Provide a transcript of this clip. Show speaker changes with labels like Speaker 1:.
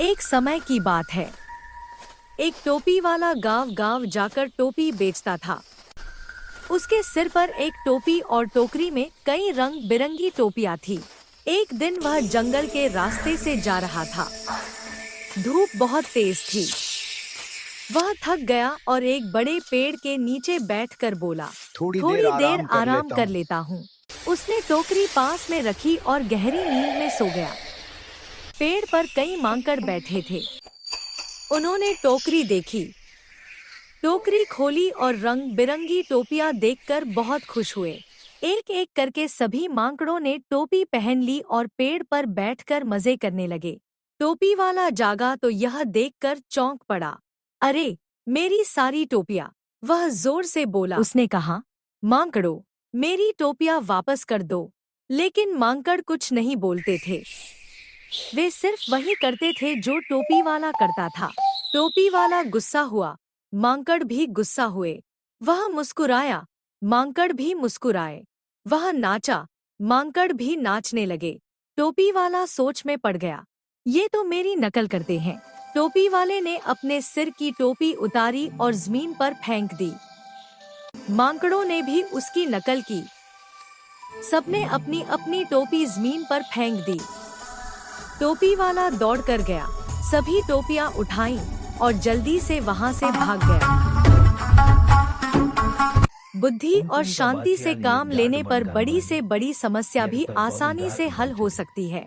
Speaker 1: एक समय की बात है। एक टोपी वाला गांव गांव जाकर टोपी बेचता था। उसके सिर पर एक टोपी और टोकरी में कई रंग बिरंगी टोपियां थी। एक दिन वह जंगल के रास्ते से जा रहा था। धूप बहुत तेज थी। वह थक गया और एक बड़े पेड़ के नीचे बैठकर बोला,
Speaker 2: थोड़ी देर
Speaker 1: थोड़ी देर
Speaker 2: आराम कर
Speaker 1: आराम
Speaker 2: लेता
Speaker 1: कर
Speaker 2: हूँ।
Speaker 1: लेता हूँ। उसने टोकरी पास में रखी और गहरी नींद में सो गया। पेड़ पर कई मांकड़ बैठे थे। उन्होंने टोकरी देखी, टोकरी खोली और रंग बिरंगी टोपियां देखकर बहुत खुश हुए। एक एक करके सभी मांकड़ों ने टोपी पहन ली और पेड़ पर बैठकर मजे करने लगे। टोपी वाला जागा तो यह देखकर चौंक पड़ा। अरे, मेरी सारी टोपियां! वह जोर से बोला। उसने कहा, मांकड़ों, मेरी टोपियां वापस कर दो। लेकिन मांकड़ कुछ नहीं बोलते थे। वे सिर्फ वही करते थे जो टोपी वाला करता था। टोपी वाला गुस्सा हुआ, मांकड़ भी गुस्सा हुए। वह मुस्कुराया, मांकड़ भी मुस्कुराए। वह नाचा, मांकड़ भी नाचने लगे। टोपी वाला सोच में पड़ गया, ये तो मेरी नकल करते हैं। टोपी वाले ने अपने सिर की टोपी उतारी और जमीन पर फेंक दी। मांकड़ों ने भी उसकी नकल की। सबने अपनी अपनी टोपी जमीन पर फेंक दी। टोपी वाला दौड़ कर गया, सभी टोपियां उठाईं और जल्दी से वहां से भाग गया। बुद्धि और
Speaker 2: तुमतुम का
Speaker 1: शांति
Speaker 2: बात
Speaker 1: से
Speaker 2: यानी
Speaker 1: काम
Speaker 2: जाट
Speaker 1: लेने पर
Speaker 2: मन का
Speaker 1: बड़ी
Speaker 2: मन
Speaker 1: से बड़ी समस्या
Speaker 2: यानी
Speaker 1: भी
Speaker 2: पर बहुत
Speaker 1: आसानी
Speaker 2: जाट
Speaker 1: से
Speaker 2: मन
Speaker 1: हल हो
Speaker 2: छे।
Speaker 1: सकती है।